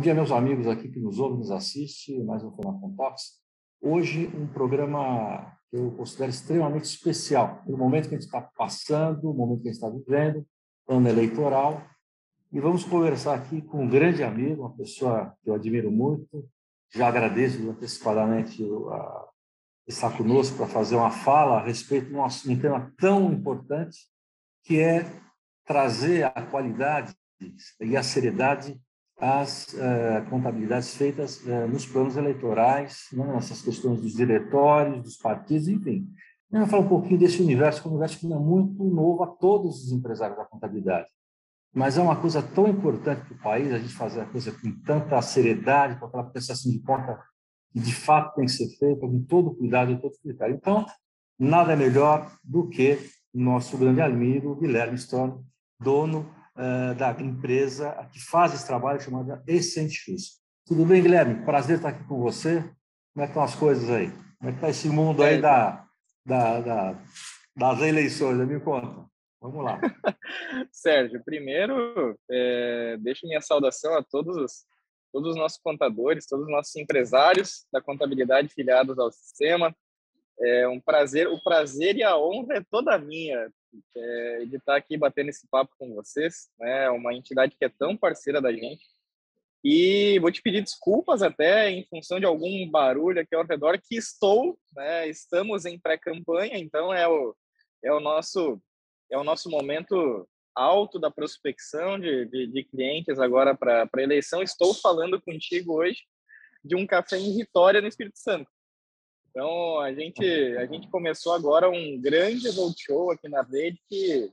dia, meus amigos aqui que nos ouvem, nos assistem, mais um Fenacon Talks. Hoje, um programa que eu considero extremamente especial, pelo momento que a gente está passando, o momento que a gente está vivendo, ano eleitoral. E vamos conversar aqui com um grande amigo, uma pessoa que eu admiro muito. Já agradeço antecipadamente estar conosco para fazer uma fala a respeito de um tema tão importante, que é trazer a qualidade e a seriedade às contabilidades feitas nos planos eleitorais, né, nessas questões dos diretórios, dos partidos, enfim. Eu vou falar um pouquinho desse universo, que é um universo que não é muito novo a todos os empresários da contabilidade. Mas é uma coisa tão importante para o país, a gente fazer a coisa com tanta seriedade, com aquela prestação de conta que de fato tem que ser feita, com todo cuidado e todo critério. Então, nada melhor do que nosso grande amigo, Guilherme Storno, dono da empresa que faz esse trabalho chamada Essentials. Tudo bem, Guilherme? Prazer estar aqui com você. Como é que estão as coisas aí? Como é que está esse mundo aí das eleições? Me conta. Vamos lá. Sérgio, primeiro, deixo minha saudação a todos os nossos contadores, todos os nossos empresários da contabilidade filiados ao sistema. É um prazer, o prazer e a honra é toda minha de estar aqui batendo esse papo com vocês, né? Uma entidade que é tão parceira da gente. E vou te pedir desculpas até em função de algum barulho aqui ao redor, que estamos em pré-campanha, então é o nosso momento alto da prospecção de clientes agora para a eleição. Estou falando contigo hoje de um café em Vitória, no Espírito Santo. Então, a gente começou agora um grande roadshow aqui na rede, que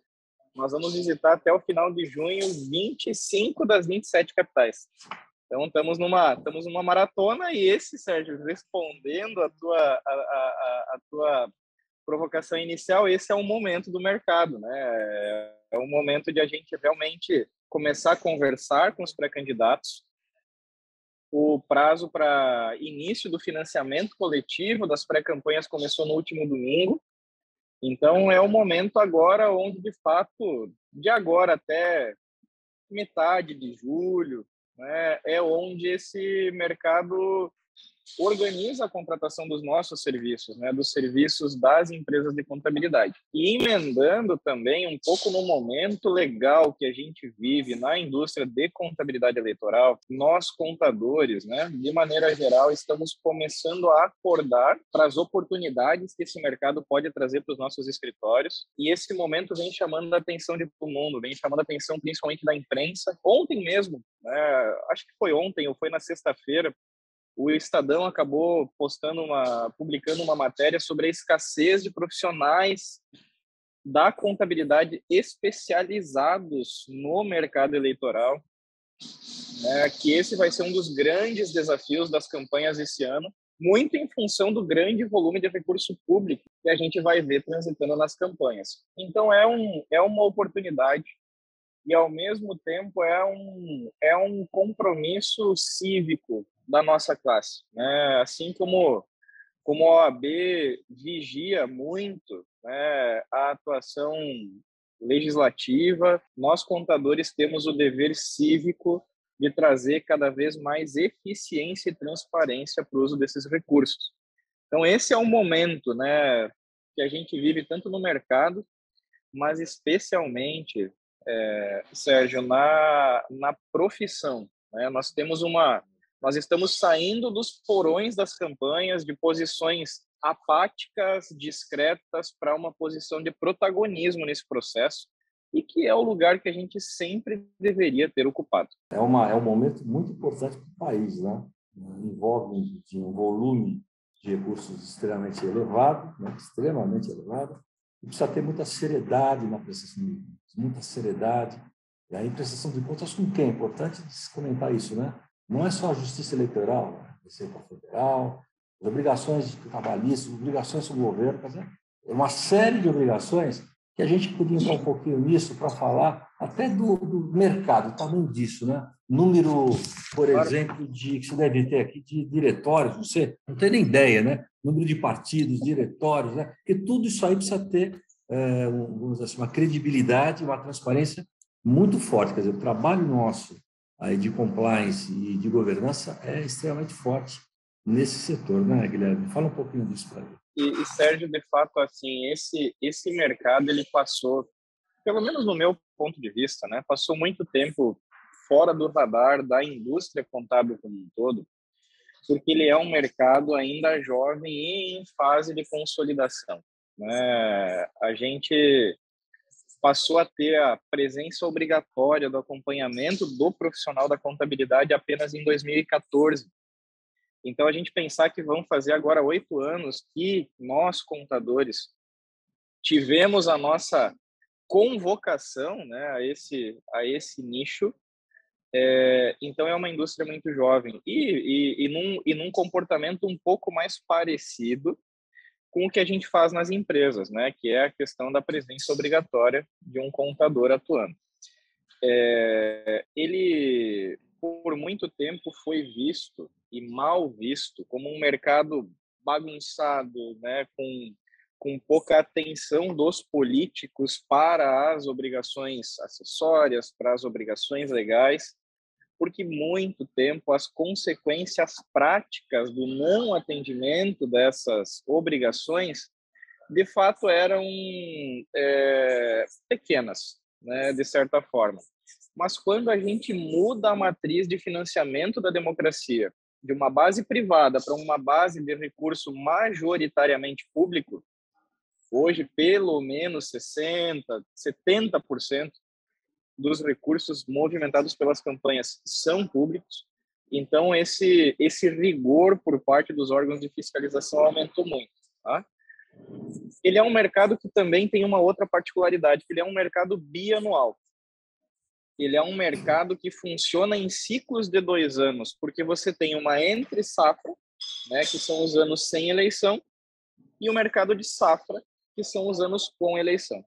nós vamos visitar até o final de junho 25 das 27 capitais. Então, estamos numa maratona, e esse, Sérgio, respondendo a tua provocação inicial, esse é o momento do mercado, né? É o momento de a gente realmente começar a conversar com os pré-candidatos. O prazo para início do financiamento coletivo das pré-campanhas começou no último domingo. Então, é o momento agora onde, de fato, de agora até metade de julho, né, é onde esse mercado organiza a contratação dos nossos serviços, né, dos serviços das empresas de contabilidade. E emendando também um pouco no momento legal que a gente vive na indústria de contabilidade eleitoral, nós contadores, né, de maneira geral, estamos começando a acordar para as oportunidades que esse mercado pode trazer para os nossos escritórios. E esse momento vem chamando a atenção de todo mundo, vem chamando a atenção principalmente da imprensa. Ontem mesmo, né, acho que foi ontem ou foi na sexta-feira, o Estadão acabou publicando uma matéria sobre a escassez de profissionais da contabilidade especializados no mercado eleitoral, né, que esse vai ser um dos grandes desafios das campanhas esse ano, muito em função do grande volume de recurso público que a gente vai ver transitando nas campanhas. Então, é uma oportunidade e, ao mesmo tempo, é um compromisso cívico da nossa classe, né? Assim como a OAB vigia muito, né, a atuação legislativa, nós contadores temos o dever cívico de trazer cada vez mais eficiência e transparência para o uso desses recursos. Então, esse é um momento, né, que a gente vive tanto no mercado, mas especialmente, Sérgio, na profissão, né? Nós estamos saindo dos porões das campanhas, de posições apáticas, discretas, para uma posição de protagonismo nesse processo, e que é o lugar que a gente sempre deveria ter ocupado. É um momento muito importante para o país, né? Envolve um volume de recursos extremamente elevado, né? Extremamente elevado, e precisa ter muita seriedade na prestação de contas, muita seriedade. E aí, prestação de contas com quem? É importante comentar isso, né? Não é só a Justiça Eleitoral, a Receita Federal, as obrigações trabalhistas, obrigações sobre o governo, quer dizer, é uma série de obrigações que a gente podia entrar um pouquinho nisso para falar até do mercado, tamanho disso, né? Número, por exemplo, que você deve ter aqui de diretórios, você não tem nem ideia, né? Número de partidos, diretórios, né? Porque tudo isso aí precisa ter, vamos dizer assim, uma credibilidade, uma transparência muito forte. Quer dizer, o trabalho nosso aí de compliance e de governança é extremamente forte nesse setor, né, Guilherme? Fala um pouquinho disso para mim. E, Sérgio, de fato, assim, esse mercado, ele passou, pelo menos no meu ponto de vista, né, passou muito tempo fora do radar da indústria contábil como um todo, porque ele é um mercado ainda jovem e em fase de consolidação, né? A gente passou a ter a presença obrigatória do acompanhamento do profissional da contabilidade apenas em 2014. Então, a gente pensar que vão fazer agora 8 anos que nós, contadores, tivemos a nossa convocação, né, a esse nicho. Então, é uma indústria muito jovem e num comportamento um pouco mais parecido com o que a gente faz nas empresas, né, que é a questão da presença obrigatória de um contador atuando. Ele, por muito tempo, foi visto e mal visto como um mercado bagunçado, né, com pouca atenção dos políticos para as obrigações acessórias, para as obrigações legais, porque muito tempo as consequências práticas do não atendimento dessas obrigações, de fato, eram pequenas, né, de certa forma. Mas quando a gente muda a matriz de financiamento da democracia de uma base privada para uma base de recurso majoritariamente público, hoje pelo menos 60%, 70% dos recursos movimentados pelas campanhas são públicos. Então, esse rigor por parte dos órgãos de fiscalização aumentou muito. Tá? Ele é um mercado que também tem uma outra particularidade, que ele é um mercado bianual. Ele é um mercado que funciona em ciclos de 2 anos, porque você tem uma entre-safra, né, que são os anos sem eleição, e o mercado de safra, que são os anos com eleição.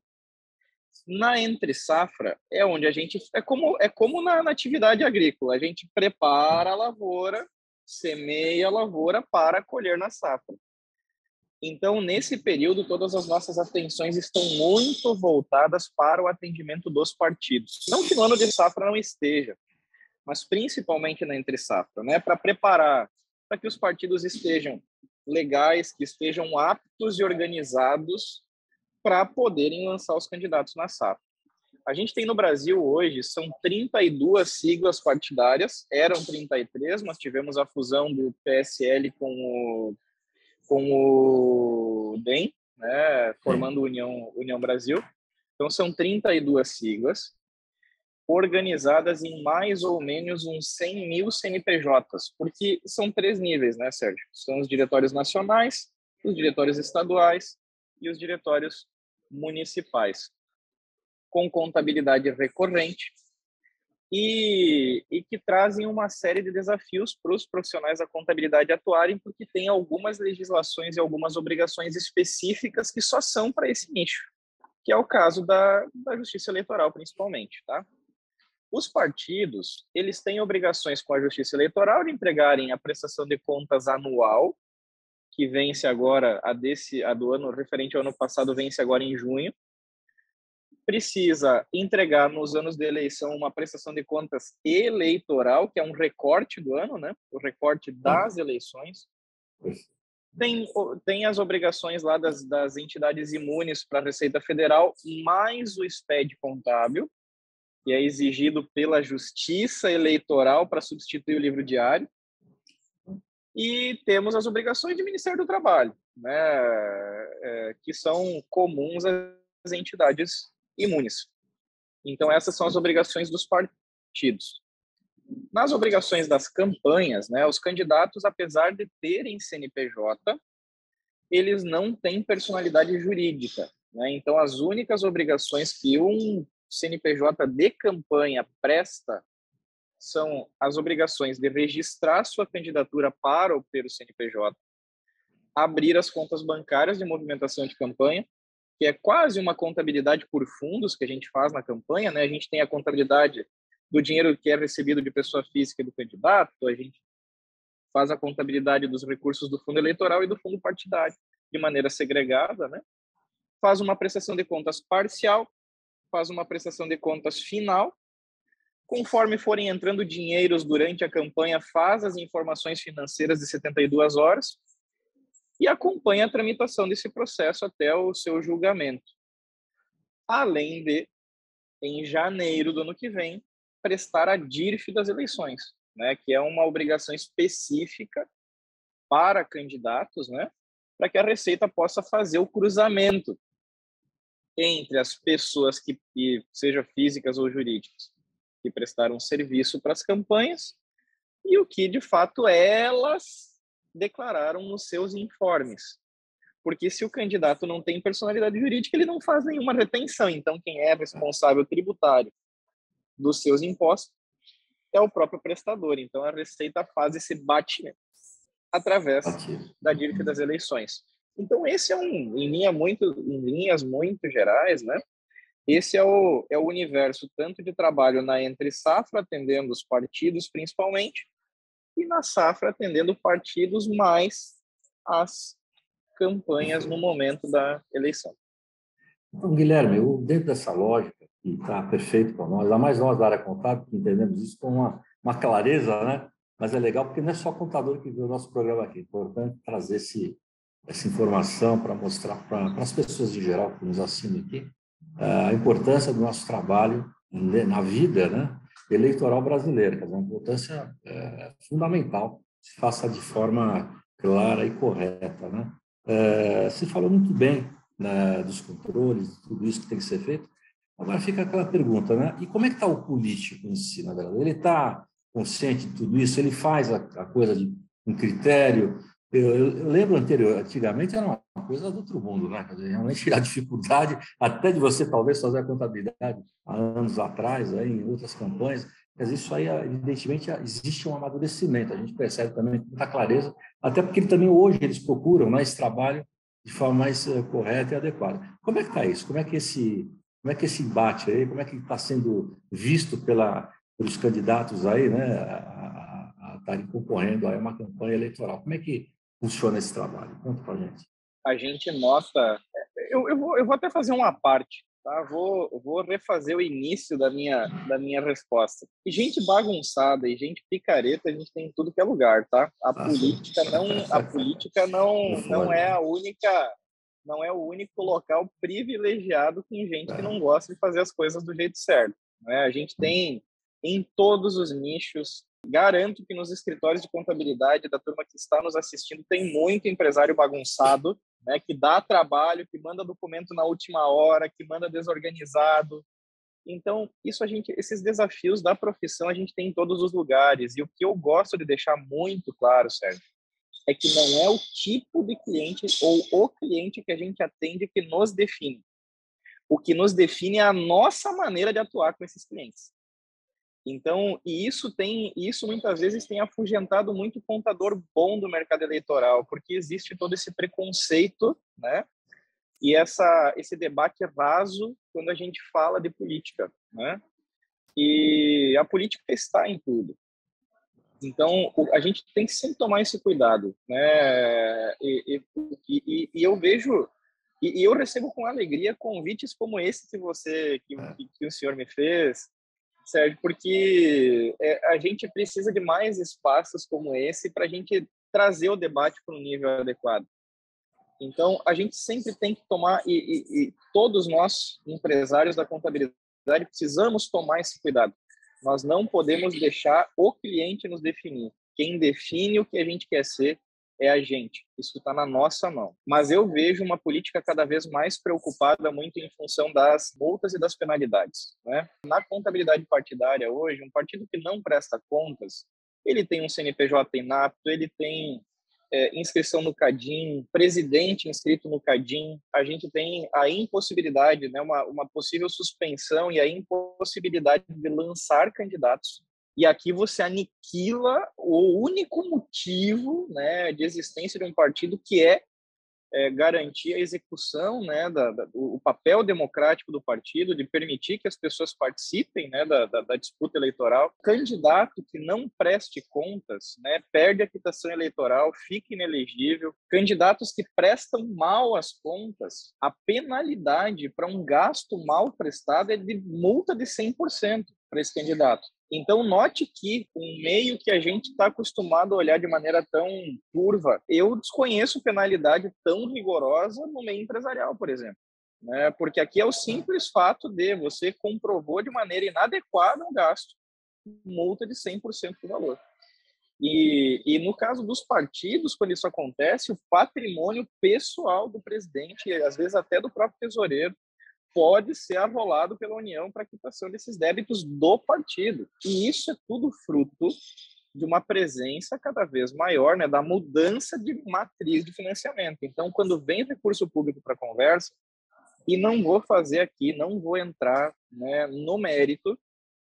Na entre-safra é onde a gente é como na atividade agrícola, a gente prepara a lavoura, semeia a lavoura para colher na safra. Então, nesse período, todas as nossas atenções estão muito voltadas para o atendimento dos partidos. Não que no ano de safra não esteja, mas principalmente na entre-safra, né? Para preparar para que os partidos estejam legais, que estejam aptos e organizados para poderem lançar os candidatos na safra. A gente tem no Brasil hoje, são 32 siglas partidárias, eram 33, mas tivemos a fusão do PSL com o DEM, né, formando União Brasil. Então, são 32 siglas, organizadas em mais ou menos uns 100 mil CNPJs, porque são 3 níveis, né, Sérgio? São os diretórios nacionais, os diretórios estaduais e os diretórios municipais, com contabilidade recorrente e que trazem uma série de desafios para os profissionais da contabilidade atuarem, porque tem algumas legislações e algumas obrigações específicas que só são para esse nicho, que é o caso da Justiça Eleitoral, principalmente, tá? Os partidos, eles têm obrigações com a Justiça Eleitoral de entregarem a prestação de contas anual, que vence agora, a do ano referente ao ano passado, vence agora em junho. Precisa entregar nos anos de eleição uma prestação de contas eleitoral, que é um recorte do ano, né? O recorte das eleições. Tem as obrigações lá das entidades imunes para a Receita Federal, mais o SPED contábil, que é exigido pela Justiça Eleitoral para substituir o livro diário. E temos as obrigações do Ministério do Trabalho, né? Que são comuns às entidades imunes. Então, essas são as obrigações dos partidos. Nas obrigações das campanhas, né, os candidatos, apesar de terem CNPJ, eles não têm personalidade jurídica, né? Então, as únicas obrigações que um CNPJ de campanha presta são as obrigações de registrar sua candidatura para obter o CNPJ, abrir as contas bancárias de movimentação de campanha, que é quase uma contabilidade por fundos que a gente faz na campanha, né? A gente tem a contabilidade do dinheiro que é recebido de pessoa física e do candidato, a gente faz a contabilidade dos recursos do fundo eleitoral e do fundo partidário de maneira segregada, né? Faz uma prestação de contas parcial, faz uma prestação de contas final, Conforme forem entrando dinheiros durante a campanha, faz as informações financeiras de 72 horas e acompanha a tramitação desse processo até o seu julgamento. Além de, em janeiro do ano que vem, prestar a DIRF das eleições, né, que é uma obrigação específica para candidatos, né, para que a Receita possa fazer o cruzamento entre as pessoas que sejam físicas ou jurídicas, que prestaram serviço para as campanhas e o que, de fato, elas declararam nos seus informes. Porque se o candidato não tem personalidade jurídica, ele não faz nenhuma retenção. Então, quem é responsável tributário dos seus impostos é o próprio prestador. Então, a Receita faz esse batimento através da DIRF das eleições. Então, esse é em linhas muito gerais, né? Esse é o universo tanto de trabalho na entre-safra, atendendo os partidos principalmente, e na safra, atendendo partidos mais as campanhas no momento da eleição. Então, Guilherme, dentro dessa lógica, que está perfeito para nós, ainda mais nós da área contábil, que entendemos isso com uma clareza, né? Mas é legal porque não é só contador que vê o nosso programa aqui. É importante trazer essa informação para mostrar para as pessoas em geral que nos assinam aqui a importância do nosso trabalho na vida, né, eleitoral brasileira, que é uma importância fundamental, se faça de forma clara e correta, né? Você falou muito bem, né, dos controles, tudo isso que tem que ser feito. Agora fica aquela pergunta, né? E como é que está o político em si, na verdade? Ele está consciente de tudo isso? Ele faz a coisa de um critério? Eu lembro antigamente era uma coisa do outro mundo, né? Quer dizer, realmente a dificuldade até de você talvez fazer a contabilidade há anos atrás, aí, em outras campanhas, mas isso aí, evidentemente, existe um amadurecimento. A gente percebe também com muita clareza, até porque também hoje eles procuram, né, esse trabalho de forma mais correta e adequada. Como é que está isso? Como é que esse embate aí, como é que está sendo visto pelos candidatos aí, né, a estarem concorrendo a uma campanha eleitoral? Como é que funciona esse trabalho? Conta para a gente. A gente nota... Eu vou até fazer uma parte, tá? Vou refazer o início da minha resposta. E gente bagunçada e gente picareta, a gente tem em tudo que é lugar, tá? A política não é a única... Não é o único local privilegiado com gente que não gosta de fazer as coisas do jeito certo, né? A gente tem em todos os nichos. Garanto que nos escritórios de contabilidade da turma que está nos assistindo tem muito empresário bagunçado, né, que dá trabalho, que manda documento na última hora, que manda desorganizado. Então, esses desafios da profissão a gente tem em todos os lugares. E o que eu gosto de deixar muito claro, Sérgio, é que não é o tipo de cliente ou o cliente que a gente atende que nos define. O que nos define é a nossa maneira de atuar com esses clientes. Então, isso muitas vezes tem afugentado muito o contador bom do mercado eleitoral, porque existe todo esse preconceito, né? E esse debate raso quando a gente fala de política, né? E a política está em tudo. Então, a gente tem que sempre tomar esse cuidado, né? E eu vejo e eu recebo com alegria convites como esse que o senhor me fez, Sérgio, porque a gente precisa de mais espaços como esse para a gente trazer o debate para um nível adequado. Então, a gente sempre tem que tomar, e todos nós, empresários da contabilidade, precisamos tomar esse cuidado. Nós não podemos deixar o cliente nos definir. Quem define o que a gente quer ser é a gente. Isso está na nossa mão. Mas eu vejo uma política cada vez mais preocupada muito em função das multas e das penalidades, né? Na contabilidade partidária hoje, um partido que não presta contas, ele tem um CNPJ inapto, ele tem inscrição no CADIM, presidente inscrito no CADIM, a gente tem a impossibilidade, né, uma possível suspensão e a impossibilidade de lançar candidatos. E aqui você aniquila o único motivo, né, de existência de um partido, que é garantir a execução, né, o papel democrático do partido, de permitir que as pessoas participem, né, da disputa eleitoral. Candidato que não preste contas, né, perde a quitação eleitoral, fica inelegível. Candidatos que prestam mal as contas, a penalidade para um gasto mal prestado é de multa de 100%. esse candidato. Então, note que um meio que a gente está acostumado a olhar de maneira tão turva, eu desconheço penalidade tão rigorosa no meio empresarial, por exemplo. Né? Porque aqui é o simples fato de você comprovou de maneira inadequada um gasto, multa de 100% do valor. E no caso dos partidos, quando isso acontece, o patrimônio pessoal do presidente, e às vezes até do próprio tesoureiro, pode ser arrolado pela União para a quitação desses débitos do partido. E isso é tudo fruto de uma presença cada vez maior, né, da mudança de matriz de financiamento. Então, quando vem recurso público para a conversa, e não vou fazer aqui, não vou entrar, né, no mérito,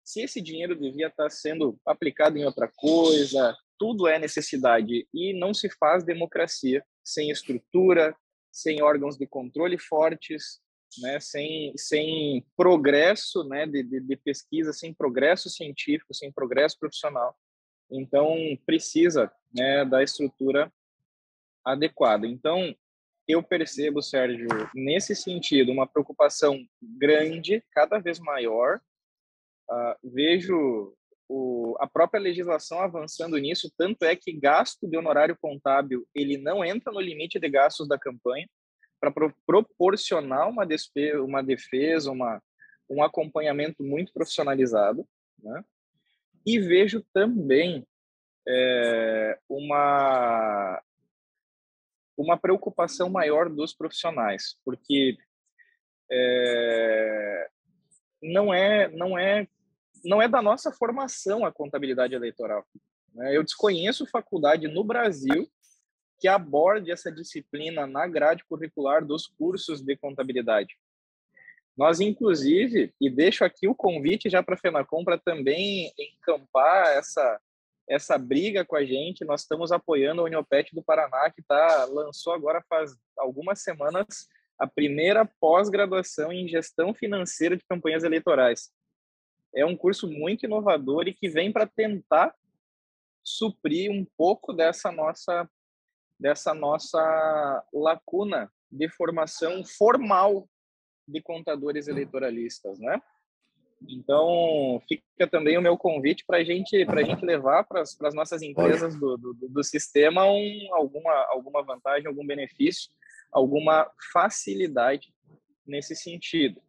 se esse dinheiro devia estar sendo aplicado em outra coisa, tudo é necessidade e não se faz democracia sem estrutura, sem órgãos de controle fortes, né, sem progresso, né, de pesquisa, sem progresso científico, sem progresso profissional. Então, precisa, né, da estrutura adequada. Então, eu percebo, Sérgio, nesse sentido, uma preocupação grande, cada vez maior. Vejo a própria legislação avançando nisso, tanto é que gasto de honorário contábil ele não entra no limite de gastos da campanha, para proporcionar uma defesa, um acompanhamento muito profissionalizado, né? E vejo também uma preocupação maior dos profissionais, porque não é da nossa formação a contabilidade eleitoral, né? Eu desconheço faculdade no Brasil que aborde essa disciplina na grade curricular dos cursos de contabilidade. Nós, inclusive, e deixo aqui o convite já para a FENACOM para também encampar essa briga com a gente. Nós estamos apoiando a Uniopet do Paraná, que lançou agora faz algumas semanas a primeira pós-graduação em gestão financeira de campanhas eleitorais. É um curso muito inovador e que vem para tentar suprir um pouco dessa nossa lacuna de formação formal de contadores eleitoralistas, né? Então, fica também o meu convite para a gente levar para as nossas empresas do sistema alguma vantagem, algum benefício, alguma facilidade nesse sentido.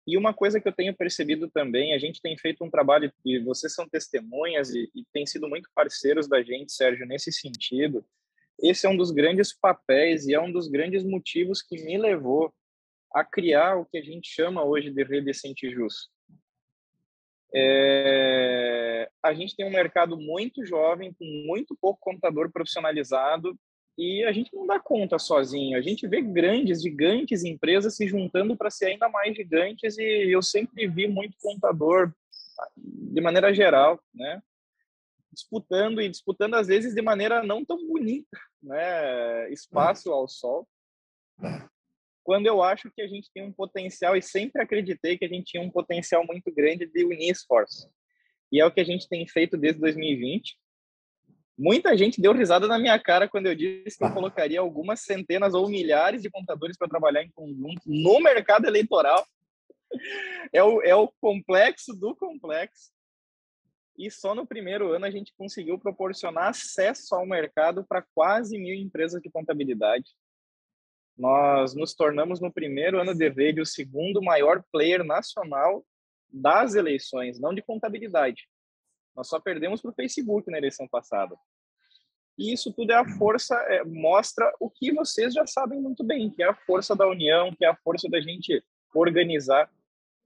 E uma coisa que eu tenho percebido também, a gente tem feito um trabalho, e vocês são testemunhas e têm sido muito parceiros da gente, Sérgio, nesse sentido. Esse é um dos grandes papéis e é um dos grandes motivos que me levou a criar o que a gente chama hoje de Rede Decente e Justa. A gente tem um mercado muito jovem, com muito pouco contador profissionalizado, e a gente não dá conta sozinho. A gente vê gigantes empresas se juntando para ser ainda mais gigantes, e eu sempre vi muito contador, de maneira geral, né, disputando às vezes de maneira não tão bonita, né, espaço ao sol, quando eu acho que a gente tem um potencial, e sempre acreditei que a gente tinha um potencial muito grande de unir esforços. E é o que a gente tem feito desde 2020. Muita gente deu risada na minha cara quando eu disse que eu colocaria algumas centenas ou milhares de contadores para trabalhar em conjunto no mercado eleitoral. É o complexo do complexo. E só no primeiro ano a gente conseguiu proporcionar acesso ao mercado para quase 1.000 empresas de contabilidade. Nós nos tornamos, no primeiro ano de rede, o segundo maior player nacional das eleições, não de contabilidade. Nós só perdemos para o Facebook na eleição passada. E isso tudo é a força, mostra o que vocês já sabem muito bem, que é a força da união, que é a força da gente organizar.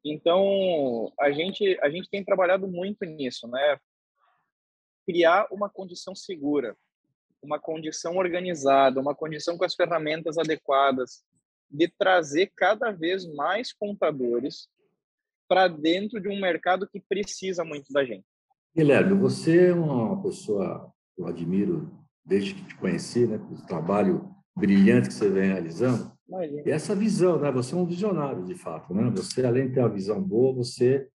Então, a gente tem trabalhado muito nisso, né? Criar uma condição segura, uma condição organizada, uma condição com as ferramentas adequadas, de trazer cada vez mais contadores para dentro de um mercado que precisa muito da gente. Guilherme, você é uma pessoa que eu admiro desde que te conheci, né, pelo trabalho brilhante que você vem realizando. E essa visão, né? Você é um visionário, de fato, né? Você, além de ter uma visão boa, você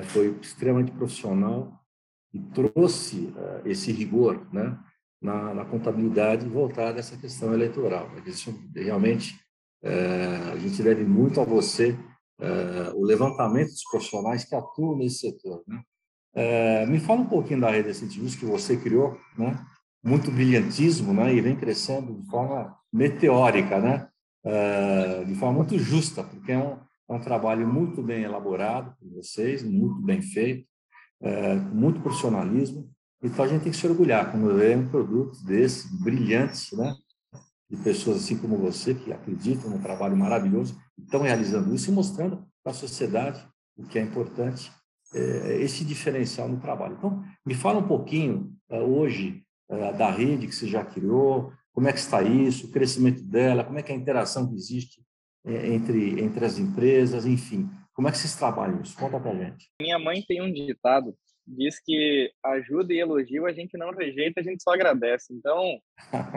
foi extremamente profissional e trouxe esse rigor, né, na contabilidade voltada a essa questão eleitoral. Isso realmente a gente deve muito a você o levantamento dos profissionais que atuam nesse setor, né? Me fala um pouquinho da rede Essentivis que você criou, né? Muito brilhantismo, né? E vem crescendo de forma meteórica, né? De forma muito justa, porque é um trabalho muito bem elaborado por vocês, muito bem feito, com muito profissionalismo. Então, a gente tem que se orgulhar quando vê um produto desse, brilhante, né? De pessoas assim como você, que acreditam no trabalho maravilhoso, e estão realizando isso e mostrando para a sociedade o que é importante, esse diferencial no trabalho. Então, me fala um pouquinho hoje da rede que você já criou, como é que está isso, o crescimento dela, como é que é a interação que existe entre as empresas, enfim, como é que vocês trabalham isso? Conta para a gente. Minha mãe tem um ditado, diz que ajuda e elogio a gente não rejeita, a gente só agradece. Então,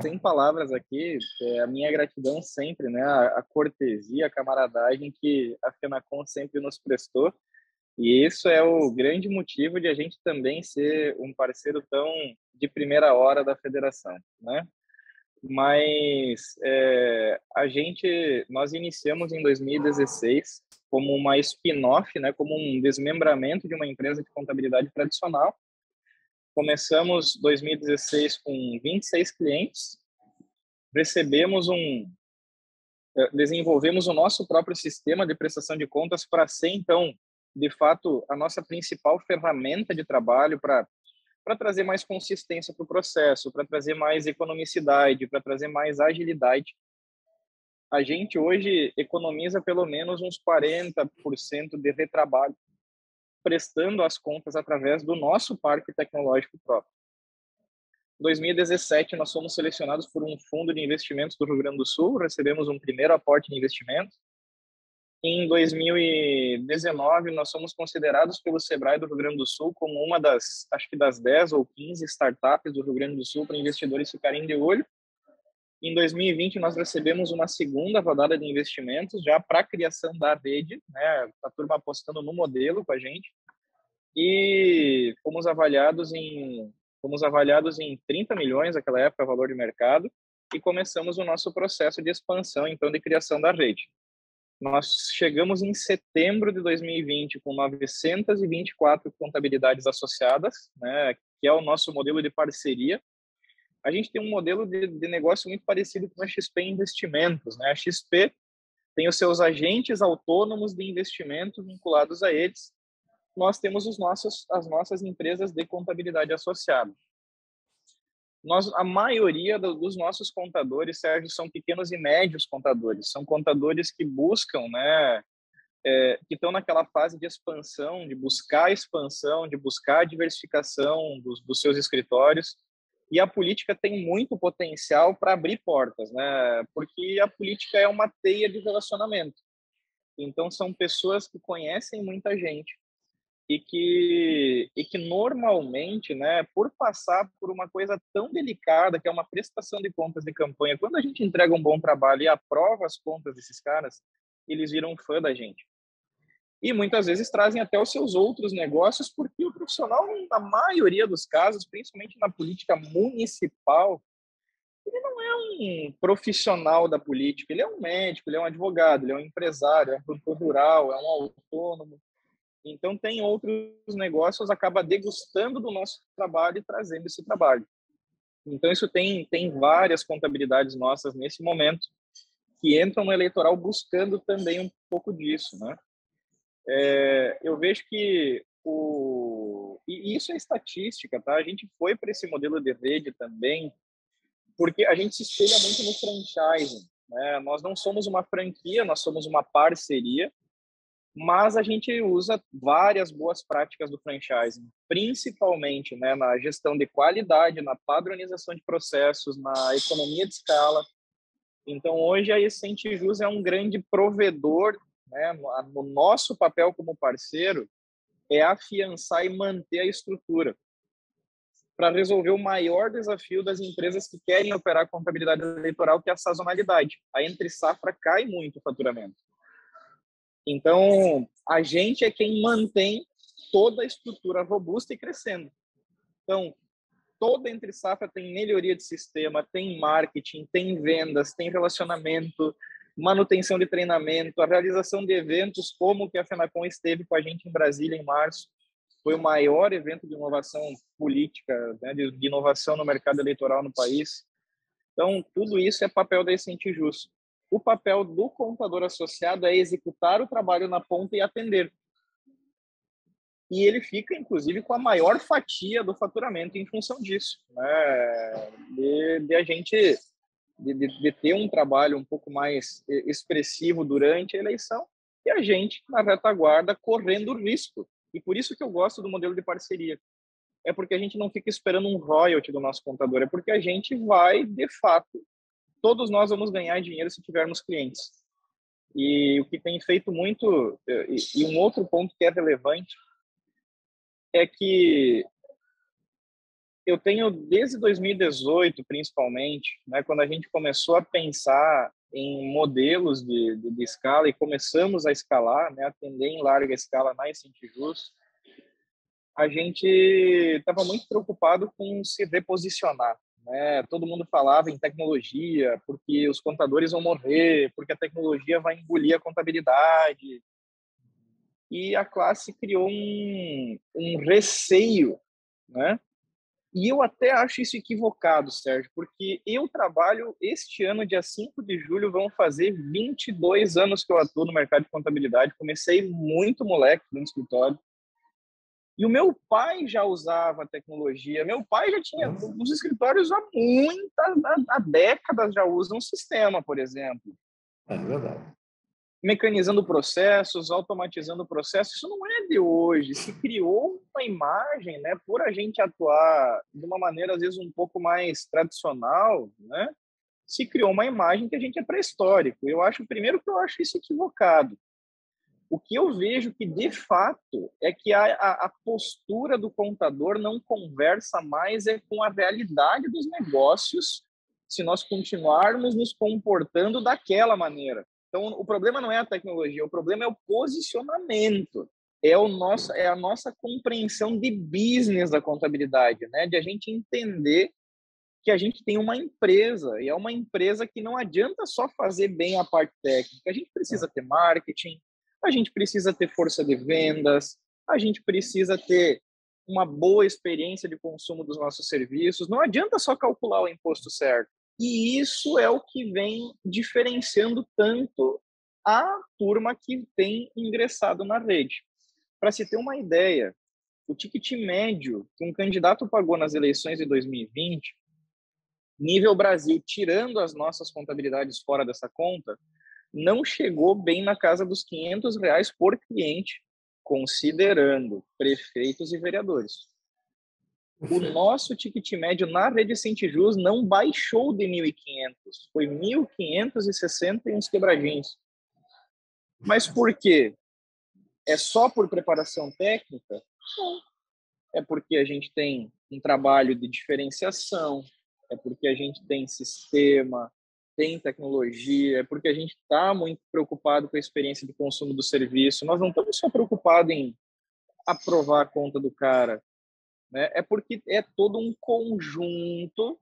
sem palavras aqui, a minha gratidão sempre, né? A cortesia, a camaradagem que a Fenacom sempre nos prestou. E isso é o grande motivo de a gente também ser um parceiro tão de primeira hora da federação, né? Mas nós iniciamos em 2016 como uma spin-off, né? Como um desmembramento de uma empresa de contabilidade tradicional. Começamos 2016 com 26 clientes, desenvolvemos o nosso próprio sistema de prestação de contas para ser, então, de fato, a nossa principal ferramenta de trabalho para trazer mais consistência para o processo, para trazer mais economicidade, para trazer mais agilidade. A gente hoje economiza pelo menos uns 40% de retrabalho, prestando as contas através do nosso parque tecnológico próprio. Em 2017, nós fomos selecionados por um fundo de investimentos do Rio Grande do Sul, recebemos um primeiro aporte de investimento. Em 2019, nós fomos considerados pelo Sebrae do Rio Grande do Sul como uma das, acho que das 10 ou 15 startups do Rio Grande do Sul para investidores ficarem de olho. Em 2020, nós recebemos uma segunda rodada de investimentos já para a criação da rede, né? A turma apostando no modelo com a gente. E fomos avaliados em 30 milhões naquela época, valor de mercado, e começamos o nosso processo de expansão, então, de criação da rede. Nós chegamos em setembro de 2020 com 924 contabilidades associadas, né, que é o nosso modelo de parceria. A gente tem um modelo de negócio muito parecido com a XP Investimentos, né? A XP tem os seus agentes autônomos de investimento vinculados a eles. Nós temos as nossas empresas de contabilidade associada. A maioria dos nossos contadores, Sérgio, são pequenos e médios contadores. São contadores que buscam, né, que estão naquela fase de expansão, de buscar expansão, de buscar diversificação dos seus escritórios. E a política tem muito potencial para abrir portas, né? Porque a política é uma teia de relacionamento. Então, são pessoas que conhecem muita gente e que normalmente, né, por passar por uma coisa tão delicada, que é uma prestação de contas de campanha, quando a gente entrega um bom trabalho e aprova as contas desses caras, eles viram fã da gente. E muitas vezes trazem até os seus outros negócios, porque o profissional, na maioria dos casos, principalmente na política municipal, ele não é um profissional da política, ele é um médico, ele é um advogado, ele é um empresário, é um produtor rural, é um autônomo. Então, tem outros negócios, acaba degustando do nosso trabalho e trazendo esse trabalho. Então, isso tem várias contabilidades nossas nesse momento que entram no eleitoral buscando também um pouco disso, né? Eu vejo que e isso é estatística, tá? A gente foi para esse modelo de rede também porque a gente se espelha muito no franchising, né? Nós não somos uma franquia, nós somos uma parceria, mas a gente usa várias boas práticas do franchising, principalmente, né, na gestão de qualidade, na padronização de processos, na economia de escala. Então, hoje a Essentivis é um grande provedor, né? No nosso papel como parceiro é afiançar e manter a estrutura para resolver o maior desafio das empresas que querem operar contabilidade eleitoral, que é a sazonalidade. A entre safra cai muito o faturamento. Então, a gente é quem mantém toda a estrutura robusta e crescendo. Então, toda entre safra tem melhoria de sistema, tem marketing, tem vendas, tem relacionamento, manutenção de treinamento, a realização de eventos como o que a FENACON esteve com a gente em Brasília em março. Foi o maior evento de inovação política, né, de inovação no mercado eleitoral no país. Então, tudo isso é papel da Essentijus. O papel do contador associado é executar o trabalho na ponta e atender. E ele fica, inclusive, com a maior fatia do faturamento em função disso, né? De a gente de ter um trabalho um pouco mais expressivo durante a eleição e a gente, na retaguarda, correndo risco. E por isso que eu gosto do modelo de parceria. É porque a gente não fica esperando um royalty do nosso contador, é porque a gente vai, de fato, todos nós vamos ganhar dinheiro se tivermos clientes. E o que tem feito muito, e um outro ponto que é relevante, é que eu tenho, desde 2018, principalmente, né, quando a gente começou a pensar em modelos de escala e começamos a escalar, né, atender em larga escala na Essentijus, a gente estava muito preocupado com se reposicionar, né? Todo mundo falava em tecnologia, porque os contadores vão morrer, porque a tecnologia vai engolir a contabilidade. E a classe criou um receio, né? E eu até acho isso equivocado, Sérgio, porque eu trabalho este ano, dia 5 de julho, vão fazer 22 anos que eu atuo no mercado de contabilidade. Comecei muito moleque no escritório. E o meu pai já usava tecnologia. Meu pai já tinha... Os escritórios há décadas já usam um sistema, por exemplo. É verdade. Mecanizando processos, automatizando processos, isso não é de hoje. Se criou uma imagem, né, por a gente atuar de uma maneira, às vezes, um pouco mais tradicional, né, se criou uma imagem que a gente é pré-histórico. Primeiro que eu acho isso equivocado. O que eu vejo que, de fato, é que a postura do contador não conversa mais com a realidade dos negócios se nós continuarmos nos comportando daquela maneira. Então, o problema não é a tecnologia, o problema é o posicionamento, é a nossa compreensão de business da contabilidade, né? De a gente entender que a gente tem uma empresa, e é uma empresa que não adianta só fazer bem a parte técnica, a gente precisa ter marketing, a gente precisa ter força de vendas, a gente precisa ter uma boa experiência de consumo dos nossos serviços, não adianta só calcular o imposto certo. E isso é o que vem diferenciando tanto a turma que tem ingressado na rede. Para se ter uma ideia, o ticket médio que um candidato pagou nas eleições de 2020, nível Brasil, tirando as nossas contabilidades fora dessa conta, não chegou bem na casa dos R$ 500 por cliente, considerando prefeitos e vereadores. O nosso ticket médio na rede Essentijus não baixou de 1.500, foi 1.560 e uns quebradinhos. Mas por quê? É só por preparação técnica? Não. É porque a gente tem um trabalho de diferenciação, é porque a gente tem sistema, tem tecnologia, é porque a gente está muito preocupado com a experiência de consumo do serviço. Nós não estamos só preocupados em aprovar a conta do cara, né? É porque é todo um conjunto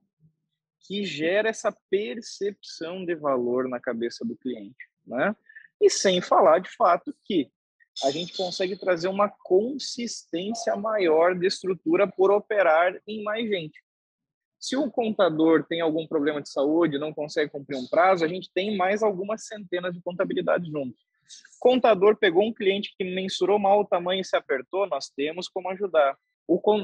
que gera essa percepção de valor na cabeça do cliente, né? E sem falar de fato que a gente consegue trazer uma consistência maior de estrutura por operar em mais gente. Se o contador tem algum problema de saúde, não consegue cumprir um prazo, a gente tem mais algumas centenas de contabilidades juntos. Contador pegou um cliente que mensurou mal o tamanho e se apertou, nós temos como ajudar.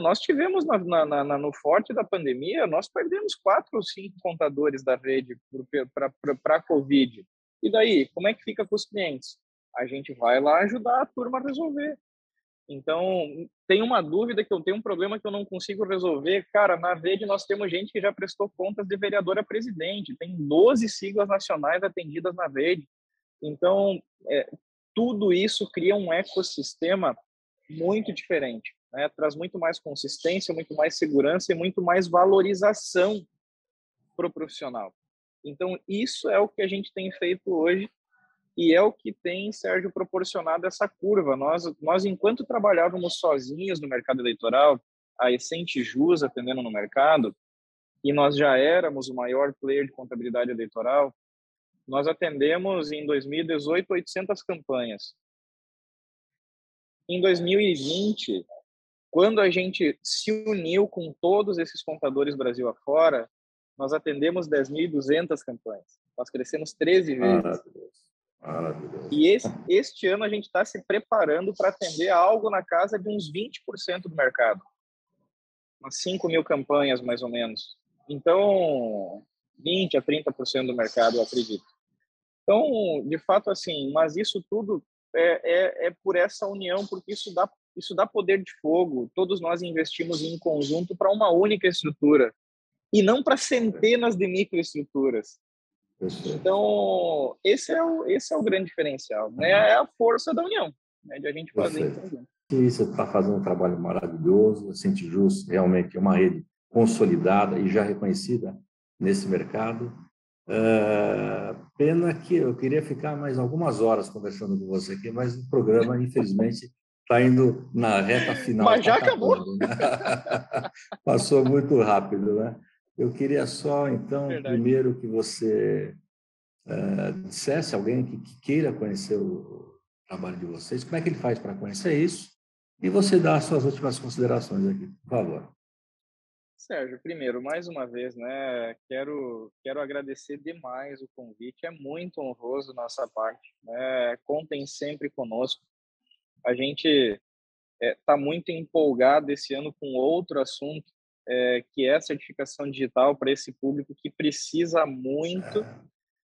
Nós tivemos no forte da pandemia, nós perdemos 4 ou 5 contadores da rede para a Covid. E daí, como é que fica com os clientes? A gente vai lá ajudar a turma a resolver. Então, tem uma dúvida que eu tenho, um problema que eu não consigo resolver. Cara, na rede nós temos gente que já prestou contas de vereador a presidente. Tem 12 siglas nacionais atendidas na rede. Então, tudo isso cria um ecossistema muito diferente, né? Traz muito mais consistência, muito mais segurança e muito mais valorização para o profissional. Então, isso é o que a gente tem feito hoje e é o que tem, Sérgio, proporcionado essa curva. Nós enquanto trabalhávamos sozinhos no mercado eleitoral, a Essentijus atendendo no mercado, e nós já éramos o maior player de contabilidade eleitoral, nós atendemos em 2018 800 campanhas. Em 2020, quando a gente se uniu com todos esses contadores Brasil afora, nós atendemos 10.200 campanhas. Nós crescemos 13 vezes. Maravilhoso. Maravilhoso. E este ano a gente está se preparando para atender algo na casa de uns 20% do mercado. Umas 5.000 campanhas, mais ou menos. Então, 20% a 30% do mercado, eu acredito. Então, de fato, assim, mas isso tudo é por essa união, porque isso dá poder de fogo. Todos nós investimos em conjunto para uma única estrutura e não para centenas de microestruturas. Então, esse é o grande diferencial, né? É a força da união, né? De a gente fazer em conjunto. E você está fazendo um trabalho maravilhoso. A Cintijus realmente é uma rede consolidada e já reconhecida nesse mercado. Pena que eu queria ficar mais algumas horas conversando com você aqui, mas o programa, infelizmente, está indo na reta final. Mas já acabou. Né? Passou muito rápido, né? Eu queria só, então, primeiro que você dissesse alguém que queira conhecer o trabalho de vocês, como é que ele faz para conhecer isso? E você dá as suas últimas considerações aqui, por favor. Sérgio, primeiro, mais uma vez, né, quero agradecer demais o convite, é muito honroso da nossa parte, né, contem sempre conosco. A gente está muito empolgado esse ano com outro assunto, que é a certificação digital para esse público que precisa muito,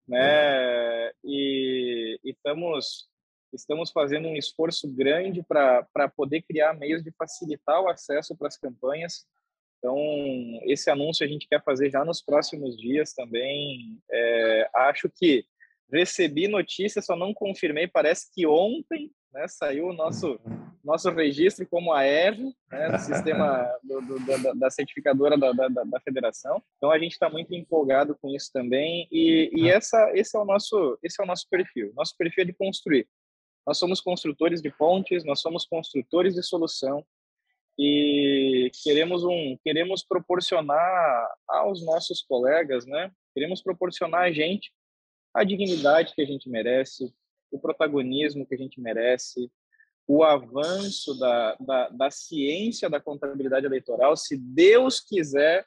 né, e estamos fazendo um esforço grande para poder criar meios de facilitar o acesso para as campanhas. Então, esse anúncio a gente quer fazer já nos próximos dias também. Acho que recebi notícia, só não confirmei, parece que ontem, né, saiu o nosso registro como AR, né, do sistema da certificadora da federação. Então, a gente está muito empolgado com isso também. E esse é o nosso perfil. Nosso perfil é de construir. Nós somos construtores de pontes, nós somos construtores de solução, e queremos proporcionar aos nossos colegas, né? Queremos proporcionar a gente a dignidade que a gente merece, o protagonismo que a gente merece, o avanço da ciência da contabilidade eleitoral. Se Deus quiser,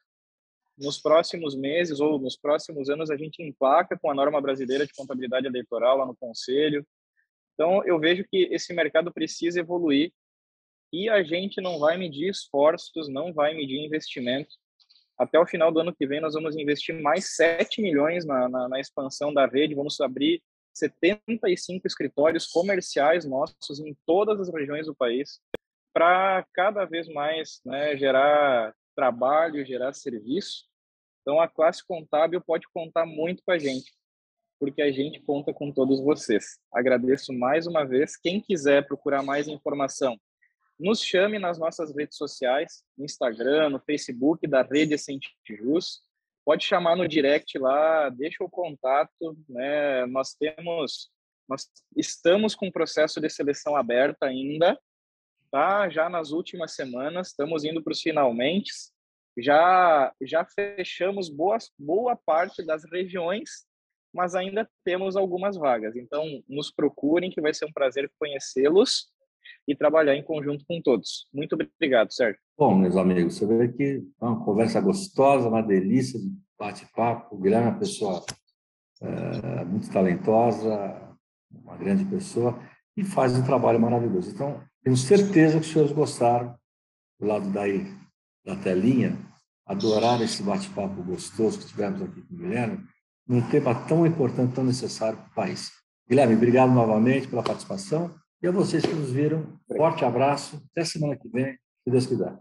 nos próximos meses ou nos próximos anos, a gente emplaca com a norma brasileira de contabilidade eleitoral lá no Conselho. Então, eu vejo que esse mercado precisa evoluir, e a gente não vai medir esforços, não vai medir investimento. Até o final do ano que vem, nós vamos investir mais 7 milhões na expansão da rede, vamos abrir 75 escritórios comerciais nossos em todas as regiões do país, para cada vez mais, né, gerar trabalho, gerar serviço. Então, a classe contábil pode contar muito com a gente, porque a gente conta com todos vocês. Agradeço mais uma vez. Quem quiser procurar mais informação, nos chame nas nossas redes sociais, no Instagram, no Facebook da Rede Cintijus. Pode chamar no direct lá, deixa o contato, né? Nós estamos com o processo de seleção aberta ainda, tá? Já nas últimas semanas, estamos indo para os finalmente. Já fechamos boa parte das regiões, mas ainda temos algumas vagas. Então, nos procurem, que vai ser um prazer conhecê-los e trabalhar em conjunto com todos. Muito obrigado, Sérgio. Bom, meus amigos, você vê que é uma conversa gostosa, uma delícia de bate-papo. O Guilherme é uma pessoa muito talentosa, uma grande pessoa, e faz um trabalho maravilhoso. Então, tenho certeza que os senhores gostaram, do lado daí da telinha, adoraram esse bate-papo gostoso que tivemos aqui com o Guilherme, num tema tão importante, tão necessário para o país. Guilherme, obrigado novamente pela participação. E a vocês que nos viram, forte abraço. Até semana que vem, se Deus quiser.